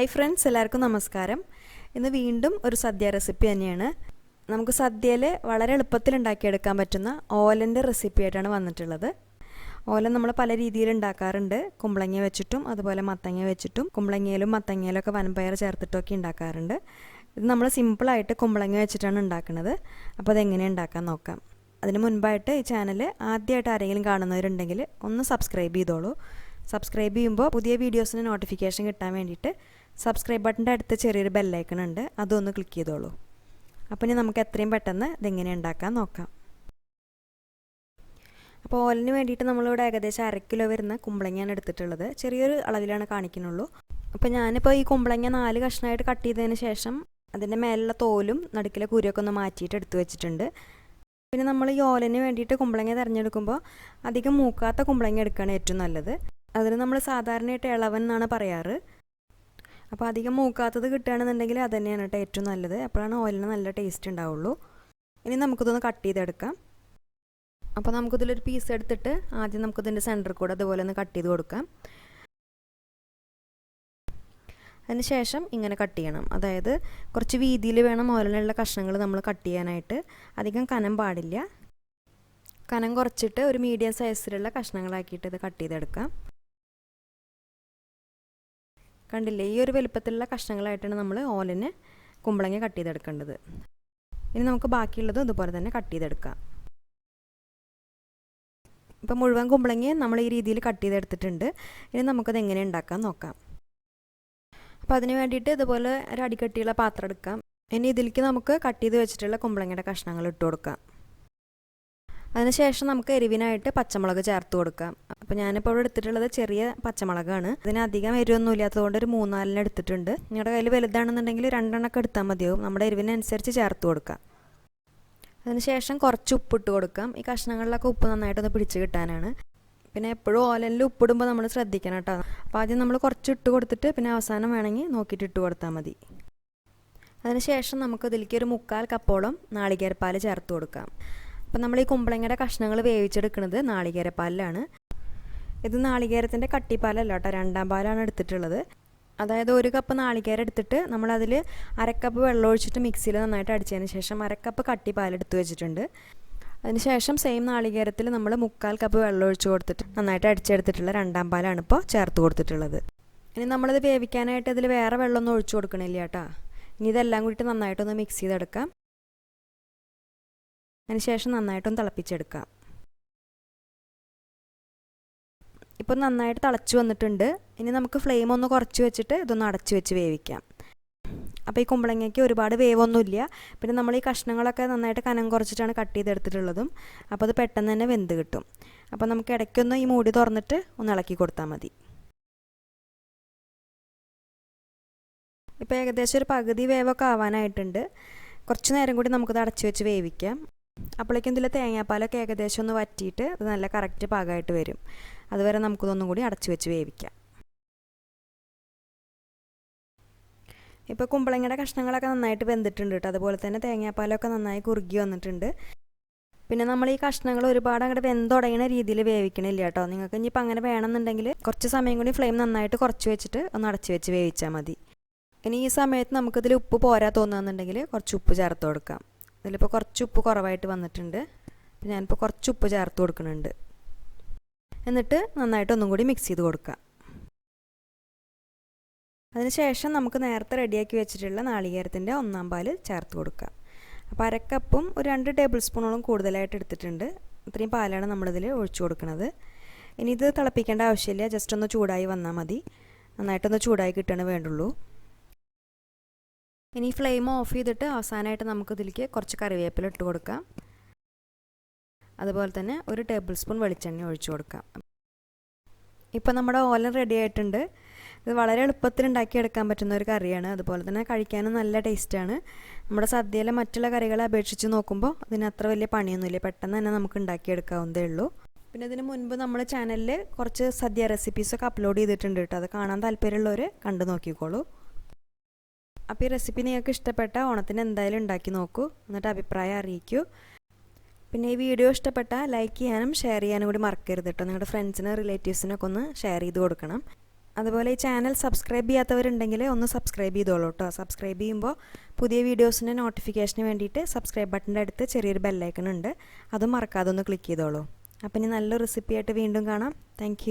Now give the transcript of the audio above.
Hi friends, എല്ലാവർക്കും നമസ്കാരം. ഇന്ന് വീണ്ടും ഒരു സദ്യ റെസിപ്പി തന്നെയാണ്. നമുക്ക് സദ്യയിൽ വളരെ എളുപ്പത്തിൽ ഉണ്ടാക്കിയെടുക്കാൻ പറ്റുന്ന ഓലൻ്റെ റെസിപ്പി ആയിട്ടാണ് വന്നിട്ടുള്ളത്. ഓലൻ നമ്മൾ പല രീതിയിൽ ഉണ്ടാക്കാറുണ്ട്. കുമ്പളങ്ങ വെച്ചിട്ടും അതുപോലെ മത്തങ്ങ വെച്ചിട്ടും കുമ്പളങ്ങയിലും മത്തങ്ങയിലും ഒക്കെ വൻപയർ ചേർത്തിട്ടൊക്കെ ഉണ്ടാക്കാറുണ്ട്. ഇത് നമ്മൾ സിമ്പിളായിട്ട് കുമ്പളങ്ങ വെച്ചിട്ടാണ് ഉണ്ടാക്കുന്നത്. അപ്പോൾ അതെങ്ങനെയാണ് ഉണ്ടാക്കാൻ നോക്കാം. അതിന് മുൻപായിട്ട് ഈ ചാനൽ ആദ്യമായിട്ട് ആരെങ്കിലും കാണുന്നവരുണ്ടെങ്കിൽ ഒന്ന് സബ്സ്ക്രൈബ് ചെയ്തോളൂ. സബ്സ്ക്രൈബ് ചെയ്യുമ്പോൾ പുതിയ വീഡിയോസിന് നോട്ടിഫിക്കേഷൻ കിട്ടാൻ വേണ്ടിയിട്ട് സബ്സ്ക്രൈബ് ബട്ടൻ്റെ അടുത്ത് ചെറിയൊരു ബെല്ലൈക്കൺ ഉണ്ട്, അതൊന്ന് ക്ലിക്ക് ചെയ്തോളൂ. അപ്പോൾ ഇനി നമുക്ക് എത്രയും പെട്ടെന്ന് ഇതെങ്ങനെ ഉണ്ടാക്കാൻ നോക്കാം. അപ്പോൾ ഓലിന് വേണ്ടിയിട്ട് നമ്മളിവിടെ ഏകദേശം 1/2 കിലോ വരുന്ന കുമ്പളങ്ങയാണ് എടുത്തിട്ടുള്ളത്. ചെറിയൊരു അളവിലാണ് കാണിക്കുന്നുള്ളൂ. അപ്പോൾ ഞാനിപ്പോൾ ഈ കുമ്പളങ്ങ 4 കഷ്ണമായിട്ട് കട്ട് ചെയ്തതിന് ശേഷം അതിൻ്റെ മേലുള്ള തോലും നടുക്കിലെ കുരുവൊക്കെ ഒന്ന് മാറ്റിയിട്ട് എടുത്ത് വെച്ചിട്ടുണ്ട്. പിന്നെ നമ്മൾ ഈ ഓലിന് വേണ്ടിയിട്ട് കുമ്പളങ്ങ തിരഞ്ഞെടുക്കുമ്പോൾ അധികം മൂക്കാത്ത കുമ്പളങ്ങ എടുക്കുകയാണ് ഏറ്റവും നല്ലത്. അതിന് നമ്മൾ സാധാരണയായിട്ട് ഇളവൻ എന്നാണ് പറയാറ്. അപ്പോൾ അധികം മൂക്കാത്തത് കിട്ടുകയാണെന്നുണ്ടെങ്കിൽ അത് തന്നെയാണ് കേട്ടോ ഏറ്റവും നല്ലത്. അപ്പോഴാണ് ഓയിലിന് നല്ല ടേസ്റ്റ് ഉണ്ടാവുള്ളൂ. ഇനി നമുക്കിതൊന്ന് കട്ട് ചെയ്തെടുക്കാം. അപ്പോൾ നമുക്കിതിലൊരു പീസ് എടുത്തിട്ട് ആദ്യം നമുക്കിതിൻ്റെ സെൻറ്ററിൽ കൂടെ അതുപോലെ ഒന്ന് കട്ട് ചെയ്ത് കൊടുക്കാം. അതിന് ശേഷം ഇങ്ങനെ കട്ട് ചെയ്യണം. അതായത് കുറച്ച് വീതിയിൽ വേണം ഓയിലിനുള്ള കഷ്ണങ്ങൾ നമ്മൾ കട്ട് ചെയ്യാനായിട്ട്. അധികം കനം പാടില്ല. കനം കുറച്ചിട്ട് ഒരു മീഡിയം സൈസിലുള്ള കഷ്ണങ്ങളാക്കിയിട്ട് ഇത് കട്ട് ചെയ്തെടുക്കാം. കണ്ടില്ലേ, ഈ ഒരു വലുപ്പത്തിലുള്ള കഷ്ണങ്ങളായിട്ടാണ് നമ്മൾ ഓലിന് കുമ്പളങ്ങ കട്ട് ചെയ്തെടുക്കേണ്ടത്. ഇനി നമുക്ക് ബാക്കിയുള്ളത് ഇതുപോലെ തന്നെ കട്ട് ചെയ്തെടുക്കാം. ഇപ്പം മുഴുവൻ കുമ്പളങ്ങ നമ്മൾ ഈ രീതിയിൽ കട്ട് ചെയ്തെടുത്തിട്ടുണ്ട്. ഇനി നമുക്കത് എങ്ങനെ ഉണ്ടാക്കാൻ നോക്കാം. അപ്പോൾ അതിന് വേണ്ടിയിട്ട് ഇതുപോലെ ഒരു അടിക്കട്ടിയുള്ള പാത്രം എടുക്കാം. ഇനി ഇതിലേക്ക് നമുക്ക് കട്ട് ചെയ്ത് വെച്ചിട്ടുള്ള കുമ്പളങ്ങയുടെ കഷ്ണങ്ങൾ ഇട്ട് കൊടുക്കാം. അതിനുശേഷം നമുക്ക് എരിവിനായിട്ട് പച്ചമുളക് ചേർത്ത് കൊടുക്കാം. അപ്പോൾ ഞാനിപ്പോൾ ഇവിടെ എടുത്തിട്ടുള്ളത് ചെറിയ പച്ചമുളകാണ്. ഇതിന് അധികം എരിവൊന്നും ഇല്ലാത്തതുകൊണ്ട് ഒരു 3-4 എടുത്തിട്ടുണ്ട്. നിങ്ങളുടെ കയ്യിൽ വലുതാണെന്നുണ്ടെങ്കിൽ 2 എണ്ണമൊക്കെ എടുത്താൽ മതിയാവും. നമ്മുടെ എരിവിനനുസരിച്ച് ചേർത്ത് കൊടുക്കാം. അതിനുശേഷം കുറച്ച് ഉപ്പിട്ട് കൊടുക്കാം. ഈ കഷ്ണങ്ങളിലൊക്കെ ഉപ്പ് നന്നായിട്ടൊന്ന് പിടിച്ച് കിട്ടാനാണ്. പിന്നെ എപ്പോഴും ഓലനിൽ ഉപ്പിടുമ്പോൾ നമ്മൾ ശ്രദ്ധിക്കണം കേട്ടോ. അപ്പോൾ ആദ്യം നമ്മൾ കുറച്ച് ഇട്ട് കൊടുത്തിട്ട് പിന്നെ അവസാനം വേണമെങ്കിൽ നോക്കിയിട്ട് ഇട്ട് കൊടുത്താൽ മതി. അതിനുശേഷം നമുക്ക് ഇതിലേക്ക് ഒരു 1/4 കപ്പോളം നാളികേരപ്പാൽ ചേർത്ത് കൊടുക്കാം. അപ്പം നമ്മൾ ഈ കുമ്പളങ്ങയുടെ കഷ്ണങ്ങൾ വേവിച്ചെടുക്കുന്നത് നാളികേരപ്പാലിലാണ്. ഇത് നാളികേരത്തിൻ്റെ കട്ടിപ്പാലല്ല കേട്ടോ, 2ാം പാലാണ് എടുത്തിട്ടുള്ളത്. അതായത് 1 കപ്പ് നാളികേരം എടുത്തിട്ട് നമ്മളതിൽ 1/2 കപ്പ് വെള്ളം ഒഴിച്ചിട്ട് മിക്സിയിൽ നന്നായിട്ട് അടിച്ചതിന് ശേഷം 1/2 കപ്പ് കട്ടിപ്പാൽ എടുത്ത് വെച്ചിട്ടുണ്ട്. അതിനുശേഷം സെയിം നാളികേരത്തിൽ നമ്മൾ 1/4 കപ്പ് വെള്ളം ഒഴിച്ച് കൊടുത്തിട്ട് നന്നായിട്ട് അടിച്ചെടുത്തിട്ടുള്ള 2ാം പാലാണ് ഇപ്പോൾ ചേർത്ത് കൊടുത്തിട്ടുള്ളത്. ഇനി നമ്മളിത് വേവിക്കാനായിട്ട് ഇതിൽ വേറെ വെള്ളമൊന്നും ഒഴിച്ചു കൊടുക്കണില്ല കേട്ടോ. ഇനി ഇതെല്ലാം കൂടിയിട്ട് നന്നായിട്ടൊന്ന് മിക്സ് ചെയ്തെടുക്കാം. അതിനുശേഷം നന്നായിട്ടൊന്ന് തിളപ്പിച്ചെടുക്കാം. ഇപ്പോൾ നന്നായിട്ട് തിളച്ച് വന്നിട്ടുണ്ട്. ഇനി നമുക്ക് ഫ്ലെയിം ഒന്ന് കുറച്ച് വെച്ചിട്ട് ഇതൊന്ന് അടച്ച് വെച്ച് വേവിക്കാം. അപ്പോൾ ഈ കുമ്പളങ്ങയ്ക്ക് ഒരുപാട് വേവൊന്നുമില്ല. പിന്നെ നമ്മൾ ഈ കഷ്ണങ്ങളൊക്കെ നന്നായിട്ട് കനം കുറച്ചിട്ടാണ് കട്ട് ചെയ്തെടുത്തിട്ടുള്ളതും. അപ്പോൾ അത് പെട്ടെന്ന് തന്നെ വെന്ത് കിട്ടും. അപ്പോൾ നമുക്ക് ഇടയ്ക്കൊന്ന് ഈ മൂടി തുറന്നിട്ട് ഒന്ന് ഇളക്കി കൊടുത്താൽ മതി. ഇപ്പോൾ ഏകദേശം ഒരു പകുതി വേവൊക്കെ ആവാനായിട്ടുണ്ട്. കുറച്ച് നേരം കൂടി നമുക്കത് അടച്ച് വെച്ച് വേവിക്കാം. അപ്പോഴേക്കും ഇതിൽ തേങ്ങാപ്പാലൊക്കെ ഏകദേശം ഒന്ന് വറ്റിയിട്ട് അത് നല്ല കറക്റ്റ് പാകമായിട്ട് വരും. അതുവരെ നമുക്കിതൊന്നും കൂടി അടച്ച് വെച്ച് വേവിക്കാം. ഇപ്പോൾ കുമ്പളങ്ങയുടെ കഷ്ണങ്ങളൊക്കെ നന്നായിട്ട് വെന്തിട്ടുണ്ട് കേട്ടോ. അതുപോലെ തന്നെ തേങ്ങാപ്പാലൊക്കെ നന്നായി കുറുകി വന്നിട്ടുണ്ട്. പിന്നെ നമ്മൾ ഈ കഷ്ണങ്ങൾ ഒരുപാട് അങ്ങോട്ട് വെന്തുടയുന്ന രീതിയിൽ വേവിക്കണില്ല കേട്ടോ. നിങ്ങൾക്ക് ഇനിയിപ്പോൾ അങ്ങനെ വേണമെന്നുണ്ടെങ്കിൽ കുറച്ച് സമയം കൂടി ഫ്ലെയിം നന്നായിട്ട് കുറച്ച് വെച്ചിട്ട് ഒന്ന് അടച്ച് വെച്ച് വേവിച്ചാൽ മതി. ഇനി ഈ സമയത്ത് നമുക്കിതിൽ ഉപ്പ് പോരാ തോന്നുകയെന്നുണ്ടെങ്കിൽ കുറച്ച് ഉപ്പ് ചേർത്ത് കൊടുക്കാം. ഇതിലിപ്പോൾ കുറച്ച് ഉപ്പ് കുറവായിട്ട് വന്നിട്ടുണ്ട്. അപ്പോൾ ഞാനിപ്പോൾ കുറച്ച് ഉപ്പ് ചേർത്ത് കൊടുക്കുന്നുണ്ട്. എന്നിട്ട് നന്നായിട്ട് ഒന്നും കൂടി മിക്സ് ചെയ്ത് കൊടുക്കുക. അതിനുശേഷം നമുക്ക് നേരത്തെ റെഡിയാക്കി വെച്ചിട്ടുള്ള നാളികേരത്തിൻ്റെ 1ാം പാൽ ചേർത്ത് കൊടുക്കുക. അപ്പോൾ 1/2 കപ്പും ഒരു 2 ടേബിൾ സ്പൂണോളം കൂടുതലായിട്ട് എടുത്തിട്ടുണ്ട്. ഇത്രയും പാലാണ് നമ്മളിതിൽ ഒഴിച്ചു കൊടുക്കുന്നത്. ഇനി ഇത് തിളപ്പിക്കേണ്ട ആവശ്യമില്ല, ജസ്റ്റ് ഒന്ന് ചൂടായി വന്നാൽ മതി. നന്നായിട്ടൊന്ന് ചൂടായി കിട്ടണേ വേണ്ടുള്ളൂ. ഇനി ഫ്ലെയിം ഓഫ് ചെയ്തിട്ട് അവസാനമായിട്ട് നമുക്കിതിലേക്ക് കുറച്ച് കറിവേപ്പില ഇട്ട് കൊടുക്കാം. അതുപോലെ തന്നെ 1 ടേബിൾ സ്പൂൺ വെളിച്ചെണ്ണ ഒഴിച്ചു കൊടുക്കാം. ഇപ്പോൾ നമ്മുടെ ഓലൻ റെഡി ആയിട്ടുണ്ട്. ഇത് വളരെ എളുപ്പത്തിൽ ഉണ്ടാക്കിയെടുക്കാൻ പറ്റുന്ന ഒരു കറിയാണ്. അതുപോലെ തന്നെ കഴിക്കാനും നല്ല ടേസ്റ്റാണ്. നമ്മുടെ സദ്യയിലെ മറ്റുള്ള കറികളെ അപേക്ഷിച്ച് നോക്കുമ്പോൾ അതിന് അത്ര വലിയ പണിയൊന്നുമില്ല. പെട്ടെന്ന് തന്നെ നമുക്ക് ഉണ്ടാക്കിയെടുക്കാവുന്നതേ ഉള്ളൂ. പിന്നെ ഇതിന് മുൻപ് നമ്മുടെ ചാനലിൽ കുറച്ച് സദ്യ റെസിപ്പീസൊക്കെ അപ്ലോഡ് ചെയ്തിട്ടുണ്ട് കേട്ടോ. അത് കാണാൻ താല്പര്യമുള്ളവർ കണ്ടു നോക്കിക്കോളൂ. അപ്പോൾ ഈ റെസിപ്പി നിങ്ങൾക്ക് ഇഷ്ടപ്പെട്ട ഓണത്തിന് എന്തായാലും ഉണ്ടാക്കി നോക്കൂ. എന്നിട്ട് അഭിപ്രായം അറിയിക്കൂ. പിന്നെ ഈ വീഡിയോ ഇഷ്ടപ്പെട്ടാൽ ലൈക്ക് ചെയ്യാനും ഷെയർ ചെയ്യാനും കൂടി മറക്കരുത് കേട്ടോ. നിങ്ങളുടെ ഫ്രണ്ട്സിനും റിലേറ്റീവ്സിനൊക്കെ ഒന്ന് ഷെയർ ചെയ്ത് കൊടുക്കണം. അതുപോലെ ഈ ചാനൽ സബ്സ്ക്രൈബ് ചെയ്യാത്തവരുണ്ടെങ്കിൽ ഒന്ന് സബ്സ്ക്രൈബ് ചെയ്തോളൂ കേട്ടോ. സബ്സ്ക്രൈബ് ചെയ്യുമ്പോൾ പുതിയ വീഡിയോസിൻ്റെ നോട്ടിഫിക്കേഷന് വേണ്ടിയിട്ട് സബ്സ്ക്രൈബ് ബട്ടൻ്റെ അടുത്ത് ചെറിയൊരു ബെല്ലൈക്കൺ ഉണ്ട്, അതും മറക്കാതെ ഒന്ന് ക്ലിക്ക് ചെയ്തോളൂ. അപ്പം ഇനി നല്ലൊരു റെസിപ്പിയായിട്ട് വീണ്ടും കാണാം. താങ്ക്